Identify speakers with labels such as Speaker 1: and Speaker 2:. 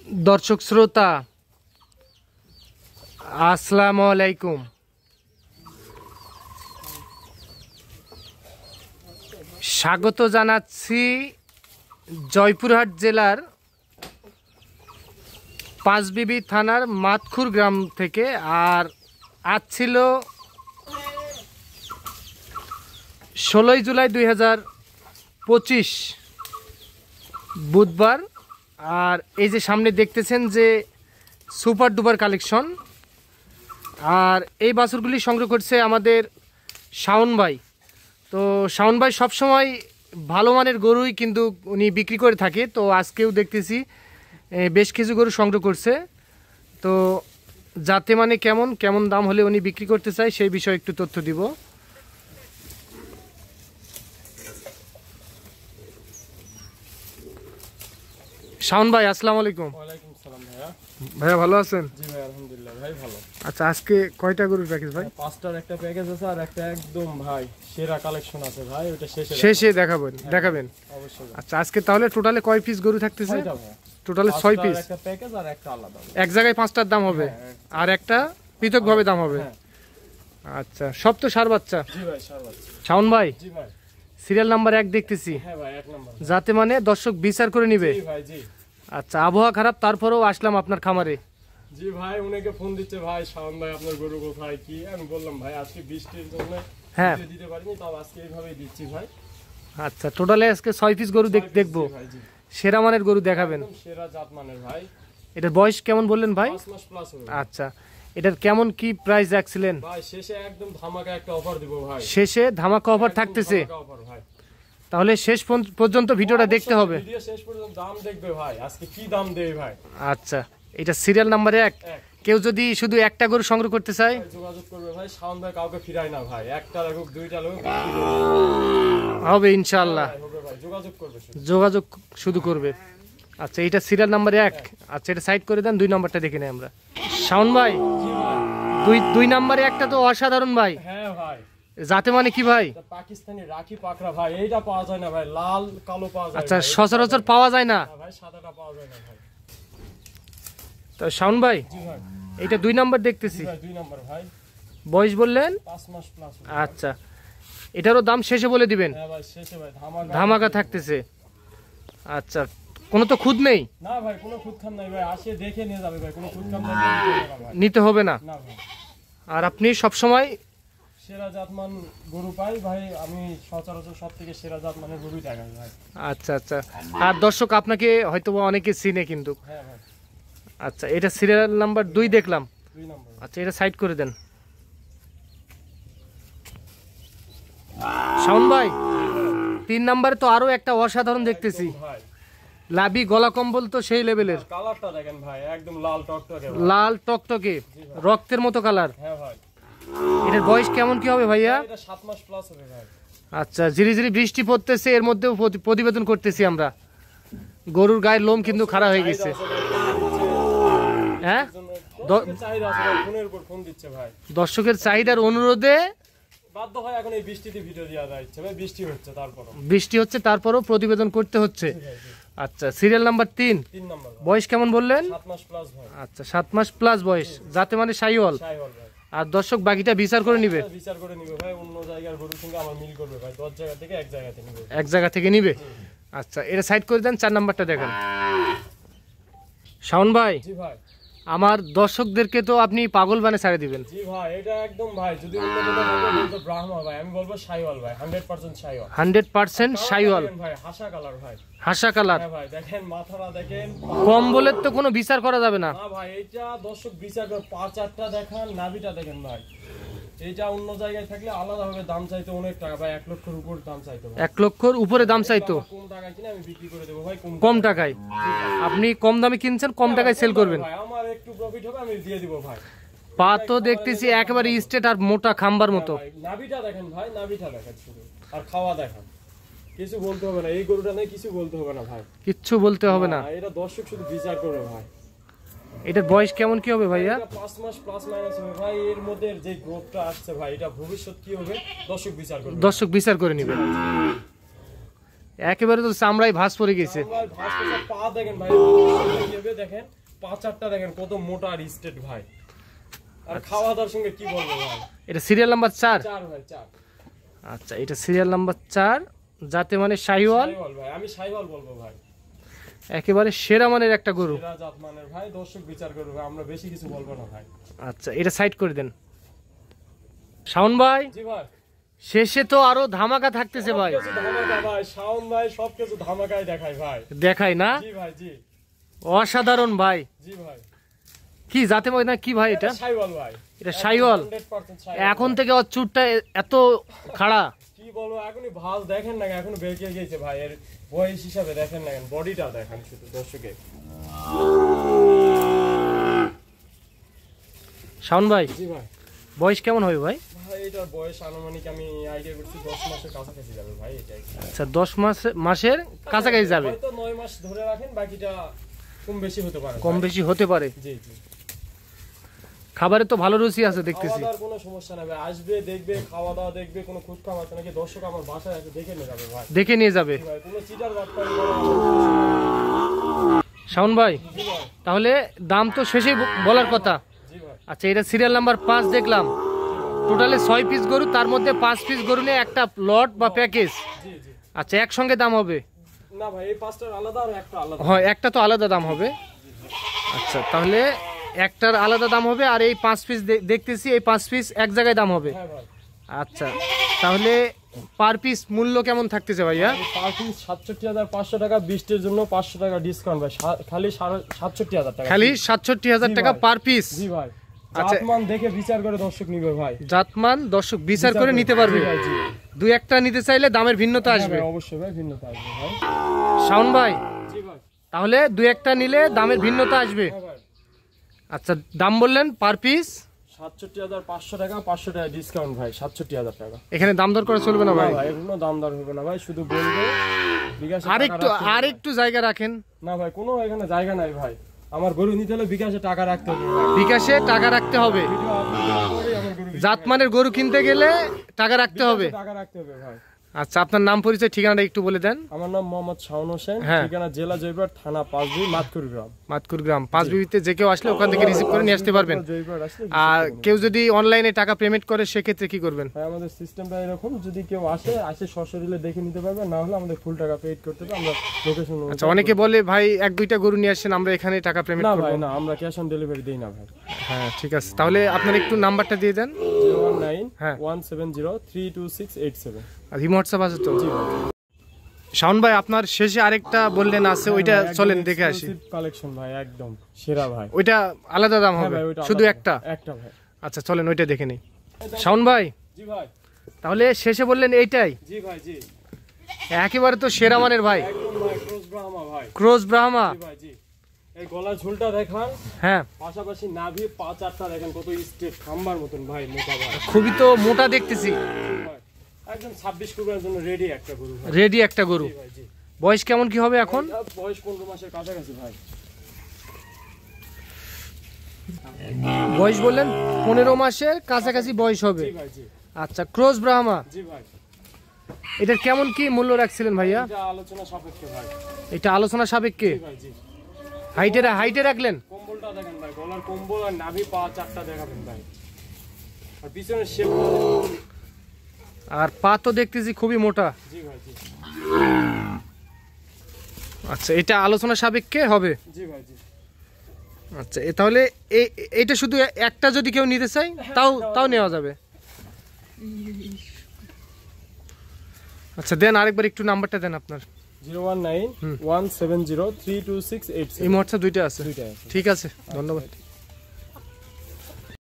Speaker 1: दर्शक श्रोता আসসালামু আলাইকুম। স্বাগত জানাচ্ছি জয়পুরহাট জেলার পাঁচবিবি থানার মাতখুর গ্রাম থেকে। আর আজ ছিল 16 জুলাই 2025 বুধবার। আর এই যে সামনে দেখতেছেন যে সুপার ডুপার কালেকশন, আর এই বাছুরগুলি সংগ্রহ করছে আমাদের শাওন ভাই। তো শাওন ভাই সবসময় ভালো মানের গরুই কিন্তু উনি বিক্রি করে থাকে। তো আজকেও দেখতেছি বেশ কিছু গরু সংগ্রহ করছে। তো যাতে মানে কেমন কেমন দাম হলে উনি বিক্রি করতে চায় সেই বিষয়ে একটু তথ্য দিব। শাওন ভাই আসসালামু আলাইকুম।
Speaker 2: ওয়ালাইকুম সালাম ভাইয়া।
Speaker 1: ভাইয়া ভালো আছেন?
Speaker 2: জি ভাই আলহামদুলিল্লাহ ভাই ভালো।
Speaker 1: আচ্ছা, আজকে কয়টা গরুর প্যাকেজ ভাই?
Speaker 2: 5টার একটা প্যাকেজ আছে আর একটা একদম ভাই সেরা কালেকশন আছে ভাই, ওটা
Speaker 1: শেষে দেখাবেন
Speaker 2: অবশ্যই।
Speaker 1: আচ্ছা, আজকে তাহলে টোটালে কয় পিস গরু থাকতেছে? টোটালে 6 পিস।
Speaker 2: একটা প্যাকেজ আর একটা আলাদা,
Speaker 1: এক জায়গায় 5টার দাম হবে আর একটা পৃথকভাবে দাম হবে। আচ্ছা, সব তো সার বাচ্চা?
Speaker 2: জি ভাই সার বাচ্চা।
Speaker 1: শাওন ভাই
Speaker 2: জি ভাই
Speaker 1: সিরিয়াল নাম্বার 1 দেখতেছি।
Speaker 2: হ্যাঁ ভাই 1 নাম্বার,
Speaker 1: যাতে মানে দর্শক বিচার করে নিবে।
Speaker 2: জি ভাই জি।
Speaker 1: আচ্ছা, আবহাওয়া খারাপ তারপরেও আসলাম আপনার খামারে।
Speaker 2: জি ভাই অনেকে ফোন দিচ্ছে ভাই শাওন ভাই আপনার গরু কোথায় কি, আমি বললাম ভাই আজকে বৃষ্টির জন্য দিতে পারিনি, তাও আজকে এইভাবেই দিচ্ছি ভাই।
Speaker 1: আচ্ছা, টোটালে আজকে 6 পিস গরু দেখবো। সেরা মানের গরু দেখাবেন?
Speaker 2: সেরা জাত মানের ভাই।
Speaker 1: এটার বয়স কেমন বললেন ভাই?
Speaker 2: 5 মাস প্লাস হবে।
Speaker 1: আচ্ছা, এটার কেমন কি প্রাইস রাখছিলেন?
Speaker 2: ভাই শেষে একদম ধামাকা একটা অফার দিব ভাই।
Speaker 1: শেষে ধামাকা অফার থাকতেছে?
Speaker 2: অফার ভাই,
Speaker 1: তাহলে শেষ পর্যন্ত ভিডিওটা দেখতে হবে।
Speaker 2: ভিডিও শেষ পর্যন্ত দাম দেখবে ভাই, আজকে কি দাম দেই ভাই।
Speaker 1: আচ্ছা, এটা সিরিয়াল নাম্বার 1। কেউ যদি শুধু একটা গরু সংগ্রহ করতে চায়
Speaker 2: যোগাযোগ করবে ভাই। শাওন ভাই কাউকে ফিরায় না ভাই, একটা লাগুক দুইটা লাগুক
Speaker 1: হবে ইনশাআল্লাহ।
Speaker 2: হবে ভাই, যোগাযোগ করবে
Speaker 1: যোগাযোগ শুধু করবে। আচ্ছা, এটা সিরিয়াল নাম্বার 1। আচ্ছা, এটা সাইড করে দেন, 2 নাম্বারটা দেখে নেই আমরা। শাওন ভাই দুই নাম্বারে একটা তো অসাধারণ ভাই।
Speaker 2: হ্যাঁ ভাই,
Speaker 1: যাতে মানে কি ভাই?
Speaker 2: পাকিস্তানি রাখি পাকড়া ভাই, এইটা পাওয়া যায় না ভাই, লাল কালো পাওয়া যায়।
Speaker 1: আচ্ছা, সচরাচর পাওয়া যায় না
Speaker 2: ভাই, সাদাটা পাওয়া যায় না ভাই।
Speaker 1: তো শাওন ভাই
Speaker 2: জি ভাই
Speaker 1: এটা 2 নাম্বার দেখতেছি।
Speaker 2: ভাই 2 নাম্বার ভাই।
Speaker 1: বয়স বললেন
Speaker 2: 5 মাস প্লাস।
Speaker 1: আচ্ছা, এটারও দাম শেষে বলে দিবেন?
Speaker 2: হ্যাঁ ভাই শেষে ভাই
Speaker 1: ধামাকা থাকতেছে। আচ্ছা, কোনো তো খুদ নেই?
Speaker 2: না ভাই কোনো খুদখাম নাই ভাই, আসে দেখে নিয়ে যাবে ভাই, কোনো খুদখাম নাই,
Speaker 1: নিতে হবে না।
Speaker 2: না ভাই।
Speaker 1: আর আপনি সব সময়
Speaker 2: সেরা জাতমান গরু পাই ভাই, আমি সচরাচর সব থেকে সেরা জাতমানের গরুই দেখাই ভাই।
Speaker 1: আচ্ছা আচ্ছা, আর দর্শক আপনাকে হয়তো অনেকে চিনে কিন্তু।
Speaker 2: হ্যাঁ ভাই।
Speaker 1: আচ্ছা, এটা সিরিয়াল নাম্বার 2 দেখলাম।
Speaker 2: 2 নাম্বার।
Speaker 1: আচ্ছা, এটা সাইড করে দেন। শাওন ভাই 3 নাম্বারে তো আরো একটা অসাধারণ দেখতেছি
Speaker 2: ভাই,
Speaker 1: লাভি গলা কম্বল তো সেই লেভেলের।
Speaker 2: কালারটা দেখেন ভাই, একদম লাল টকটকে,
Speaker 1: লাল টকটকে রক্তের মতো কালার।
Speaker 2: হ্যাঁ ভাই।
Speaker 1: এটার বয়স কেমন কি হবে ভাইয়া?
Speaker 2: এটা 7 মাস প্লাস হবে ভাই।
Speaker 1: আচ্ছা, ঝিরি ঝিরি বৃষ্টি পড়তেছে, এর মধ্যেও প্রতিবেদন করতেছি আমরা। গরুর গায়ের লোম কিন্তু খারাপ হয়ে গেছে। হ্যাঁ, দর্শকের চাহিদার অনুরোধে
Speaker 2: বাধ্য হয় এখন এই বৃষ্টিতে ভিডিও দেওয়া যাচ্ছে ভাই, বৃষ্টি হচ্ছে তারপরও প্রতিবেদন করতে হচ্ছে। আচ্ছা, সিরিয়াল নাম্বার 3 নাম্বার।
Speaker 1: বয়স কেমন বললেন?
Speaker 2: 7 মাস প্লাস ভাই।
Speaker 1: আচ্ছা, 7 মাস প্লাস বয়স, যাতে মানে শাইওয়াল। আর দর্শক বাকিটা বিচার করে নিবে
Speaker 2: ভাই, অন্য জায়গার গরুর সঙ্গে আমার মিল করবে ভাই, 10 জায়গা থেকে এক
Speaker 1: জায়গা থেকে নিবে। আচ্ছা, এটা সাইড করে দেন, 4 নাম্বারটা দেখেন। শাওন ভাই
Speaker 2: জি ভাই,
Speaker 1: আমার দর্শকদেরকে তো আপনি পাগল বানিয়ে ছাড়ে দিবেন।
Speaker 2: জি ভাই, এটা একদম ভাই, যদি অন্য কথা বলতো ব্রাহ্মা ভাই, আমি বলবো শাইওয়াল ভাই, 100% শাইওয়াল।
Speaker 1: 100% শাইওয়াল
Speaker 2: ভাই, হাসা কালার ভাই,
Speaker 1: হাসা কালার।
Speaker 2: হ্যাঁ ভাই, দেখেন মাথাটা দেখেন,
Speaker 1: কম্বলের তো কোনো বিচার করা যাবে না।
Speaker 2: না ভাই, এটা দর্শক বিচার করে, পা চারটা দেখান, নাভিটা দেখেন ভাই, এটা অন্য জায়গায় থাকলে আলাদা ভাবে দাম চাইতো অনেক টাকা ভাই, 1 লক্ষের উপর দাম চাইতো।
Speaker 1: 1 লক্ষের উপরে দাম চাইতো?
Speaker 2: কম টাকায় কিনে আমি বিক্রি করে দেবো ভাই,
Speaker 1: কম টাকায়। আপনি কম দামে কিনছেন, কম টাকায় সেল করবেন।
Speaker 2: ভাই আমার একটু প্রফিট হবে, আমি দিয়ে দিব ভাই।
Speaker 1: পা তো দেখতেছি একেবারে স্ট্রেট আর মোটা খাম্বার মতো।
Speaker 2: নাভিটা দেখেন ভাই, নাভিটা দেখেন শুধু, আর খাওয়া দেখেন, কিছু বলতে হবে না, এই গরুটা নেই কিছু বলতে হবে না ভাই,
Speaker 1: কিচ্ছু বলতে হবে না।
Speaker 2: এটা দর্শক শুধু বিচার করবে ভাই।
Speaker 1: এটার বয়স কেমন কি হবে ভাইয়া?
Speaker 2: 5 মাস প্লাস মাইনাস হবে ভাই, এর মধ্যে যে গ্রোথটা আসছে ভাই, এটা ভবিষ্যৎ কি হবে দর্শক বিচার করবে।
Speaker 1: দর্শক বিচার করে নেবে। একেবারে তো চামড়ায় ভাঁজ পড়ে গেছে।
Speaker 2: পা দেখেন ভাই, দেখেন পাঁচারটা দেখেন কত মোটা আর স্টেট ভাই, আর খাওয়া দাওয়ার সঙ্গে কি বলবো ভাই।
Speaker 1: এটা সিরিয়াল নাম্বার 4?
Speaker 2: 4 ভাই 4।
Speaker 1: আচ্ছা, এটা সিরিয়াল নাম্বার 4, যাতে মানে শাহিওয়াল।
Speaker 2: শাহিওয়াল ভাই, আমি শাহিওয়াল বলবো ভাই।
Speaker 1: একেবারে সেরা মানের একটা গরু।
Speaker 2: সেরা জাত মানের ভাই, দর্শক বিচার করবে ভাই, আমরা বেশি কিছু বলবো না ভাই।
Speaker 1: আচ্ছা, এটা সাইড করে দেন। শাওন ভাই,
Speaker 2: জি ভাই,
Speaker 1: শেষে তো আরো ধামাকা থাকতেছে ভাই।
Speaker 2: সবকিছু ধামাকা ভাই, শাওন ভাই সবকিছু ধামাকাই দেখায় ভাই।
Speaker 1: দেখাই না?
Speaker 2: জি ভাই, জি
Speaker 1: অসাধারণ ভাই।
Speaker 2: জি ভাই।
Speaker 1: কি জাতে না কি ভাই এটা?
Speaker 2: শাহিওয়াল ভাই,
Speaker 1: এটা শাহিওয়াল।
Speaker 2: 100% শাহিওয়াল।
Speaker 1: এখন থেকে ওর চুটটা এত খাড়া।
Speaker 2: কি বলবো, এখনই ভাঁজ দেখেন না, এখনো বেঁকে গেছে ভাই। এর বয়স হিসাবে দেখেন না, বডিটা দেখেন শুধু দর্শকে।
Speaker 1: শাওন ভাই,
Speaker 2: জি ভাই।
Speaker 1: বয়স কেমন হবে ভাই?
Speaker 2: ভাই এটার বয়স আনুমানিক আমি আইডিয়া করছি 10 মাসের কাছাকাছি যাবে ভাই। এটাই
Speaker 1: আচ্ছা, 10 মাসের কাছাকাছি যাবে।
Speaker 2: হয়তো 9 মাস ধরে রাখেন, বাকিটা কম বেশি হতে পারে।
Speaker 1: কম বেশি হতে পারে।
Speaker 2: জি জি।
Speaker 1: খাবারে তো ভালো রুচি আছে দেখতেছি।
Speaker 2: খাওয়া দাওয়ার কোনো সমস্যা নাই ভাই, আসবে দেখবে, খাওয়া দাওয়া দেখবে, কোনো খুদ খাওয়া আছে নাকি দর্শক আমার বাসায় এসে দেখে নিয়ে যাবে ভাই।
Speaker 1: দেখে নিয়ে যাবে
Speaker 2: ভাই কোনো চিটার বাটপারি
Speaker 1: শাওন ভাই।
Speaker 2: জি ভাই,
Speaker 1: তাহলে দাম তো শেষেই বলার কথা।
Speaker 2: জি ভাই।
Speaker 1: আচ্ছা, এটা সিরিয়াল নাম্বার 5 দেখলাম। টোটালে 6 পিস গরু, তার মধ্যে 5 পিস গরু নিয়ে একটা লট বা প্যাকেজ।
Speaker 2: জি জি।
Speaker 1: আচ্ছা, একসঙ্গে দাম হবে?
Speaker 2: না ভাই, এই পাঁচটার আলাদা আর একটা আলাদা।
Speaker 1: হয়, একটা তো আলাদা দাম হবে। আচ্ছা, তাহলে একটার আলাদা দাম হবে, আর এই 5 পিস দেখতেছি, এই 5 পিস এক জায়গায় দাম হবে।
Speaker 2: হ্যাঁ ভাই।
Speaker 1: আচ্ছা, তাহলে পার পিস মূল্য কেমন থাকতেছে ভাইয়া?
Speaker 2: পার পিস 67,500 টাকা, 20 জন্য 500 টাকা ডিসকাউন্ট ভাই। খালি 67,000 টাকা।
Speaker 1: খালি 67,000 টাকা পার পিস?
Speaker 2: জি ভাই।
Speaker 1: আচ্ছা,
Speaker 2: জাতমান দেখে বিচার করে দর্শক নিবে ভাই।
Speaker 1: জাতমান দর্শক বিচার করে নিতে পারবে।
Speaker 2: জি ভাই, জি।
Speaker 1: দুই একটা নিতে চাইলে দামের ভিন্নতা
Speaker 2: হ্যাঁ
Speaker 1: আসবে।
Speaker 2: ভাই, অবশ্যই ভাই, ভিন্নতা আসবে ভাই।
Speaker 1: শাওন ভাই,
Speaker 2: জি ভাই।
Speaker 1: তাহলে দুই একটা নিলে দামের ভিন্নতা আসবে।
Speaker 2: হ্যাঁ ভাই।
Speaker 1: আচ্ছা, দাম বললেন পার পিস
Speaker 2: 67,500 টাকা, 500 টাকা ডিসকাউন্ট ভাই, 67,000 টাকা।
Speaker 1: এখানে দাম দর করে চলবে না ভাই?
Speaker 2: ভাই কোনো দাম দর হবে না ভাই, শুধু বলবে বিকাশে টাকা
Speaker 1: আর
Speaker 2: রাখতে
Speaker 1: একটু জায়গা রাখেন।
Speaker 2: হবে। না ভাই, কোনো এখানে জায়গা নাই ভাই। আমার গরু নিতে হলে বিকাশে টাকা রাখতে হবে ভাই।
Speaker 1: বিকাশে টাকা রাখতে হবে।
Speaker 2: ভিডিও আপলোড করে আমার গরু
Speaker 1: জাতমানের গরু কিনতে গেলে টাকা রাখতে হবে।
Speaker 2: বিকাশে টাকা রাখতে হবে ভাই।
Speaker 1: আচ্ছা, আপনার নাম পরিচয় ঠিকানাটা একটু বলে দেন।
Speaker 2: আমার নাম মোহাম্মদ শাওন হোসেন,
Speaker 1: হ্যাঁ।
Speaker 2: ঠিকানা জেলা জয়পুরহাট, থানা 5 মাতকুর গ্রাম।
Speaker 1: মাতকুর গ্রাম 5 বিবিতে যে কেউ আসলে ওখান থেকে রিসিভ করে নিয়ে আসতে পারবেন।
Speaker 2: জয়পুরহাট আসলে
Speaker 1: আর কেউ যদি অনলাইনে টাকা পেমেন্ট করে সেক্ষেত্রে কি করবেন?
Speaker 2: ভাই আমাদের সিস্টেমটা এরকম, যদি কেউ আসে সশরীরে দেখে নিতে পারবে, না হলে আমাদের ফুল টাকা পেড করতে হবে। আমরা লোকেশন।
Speaker 1: আচ্ছা, অনেকে বলে ভাই 1-2টা গরু নিয়ে আসেন, আমরা এখানে টাকা পেমেন্ট
Speaker 2: না
Speaker 1: করব।
Speaker 2: ভাই, না, আমরা ক্যাশ অন ডেলিভারি দেই না ভাই।
Speaker 1: হ্যাঁ, ঠিক আছে, তাহলে আপনার একটু নাম্বারটা দিয়ে দেন।
Speaker 2: 019-170-32687।
Speaker 1: আর ইমো হোয়াটসঅ্যাপ আছে তো?
Speaker 2: জি ভাই।
Speaker 1: শাওন ভাই, আপনার শেষে আরেকটা বললেন আছে, ওইটা
Speaker 2: হ্যাঁ,
Speaker 1: চলেন দেখে আসি।
Speaker 2: কালেকশন ভাই, একদম সেরা ভাই।
Speaker 1: ওইটা আলাদা দাম
Speaker 2: হ্যাঁ
Speaker 1: হবে?
Speaker 2: ভাই, ওইটা
Speaker 1: শুধু
Speaker 2: আলাদা।
Speaker 1: একটা?
Speaker 2: একটা ভাই।
Speaker 1: আচ্ছা, চলেন ওইটা দেখে নিই। শাওন ভাই,
Speaker 2: জি ভাই।
Speaker 1: তাহলে শেষে বললেন এইটাই?
Speaker 2: জি ভাই, জি।
Speaker 1: একেবারে তো সেরা মানের ভাই,
Speaker 2: একদম ভাই, ক্রস ব্রাহ্মা ভাই।
Speaker 1: ক্রস ব্রাহ্মা।
Speaker 2: জি ভাই, জি। এই গলার ঝুলটা দেখান,
Speaker 1: হ্যাঁ,
Speaker 2: পাশাপাশি নাভি পা চারটা দেখেন কত স্ট্রেট, খাম্বার মতন ভাই, মোটা ভাই।
Speaker 1: খুবই তো মোটা দেখতেছি।
Speaker 2: জি ভাই, একদম 26 কুরবানির জন্য রেডি একটা গরু ভাই।
Speaker 1: রেডি একটা গরু।
Speaker 2: জি ভাই, জি।
Speaker 1: বয়স কেমন কি হবে এখন?
Speaker 2: এটা বয়স 15 মাসের কাছাকাছি ভাই।
Speaker 1: বয়স বললেন 15 মাসের কাছাকাছি বয়স হবে।
Speaker 2: জি ভাই, জি।
Speaker 1: আচ্ছা, ক্রস ব্রাহ্মা।
Speaker 2: জি ভাই।
Speaker 1: এটার কেমন কি মূল্য রাখছিলেন ভাইয়া?
Speaker 2: এটা আলোচনা সাপেক্ষে ভাই।
Speaker 1: এটা আলোচনা সাপেক্ষে।
Speaker 2: জি ভাই, জি।
Speaker 1: হাইটে রাখলেন?
Speaker 2: কম্বলটা দেখেন ভাই, গলার কম্বল আর নাভি পা চারটা দেখাবেন ভাই। আর পিছনের শেপ।
Speaker 1: আর পা তো দেখতেছি খুবই মোটা।
Speaker 2: জি ভাই, জি।
Speaker 1: আচ্ছা, এটা আলোচনা সাপেক্ষে হবে?
Speaker 2: জি ভাই, জি।
Speaker 1: আচ্ছা, তাহলে এইটা শুধু একটা যদি কেউ নিতে চায় তাও নেওয়া যাবে? আচ্ছা, দেন আরেকবার একটু নাম্বারটা দেন আপনার।
Speaker 2: 019-170-32687।
Speaker 1: এই মুহূর্তে দুইটা আছে?
Speaker 2: দুইটাই আছে।
Speaker 1: ঠিক আছে, ধন্যবাদ।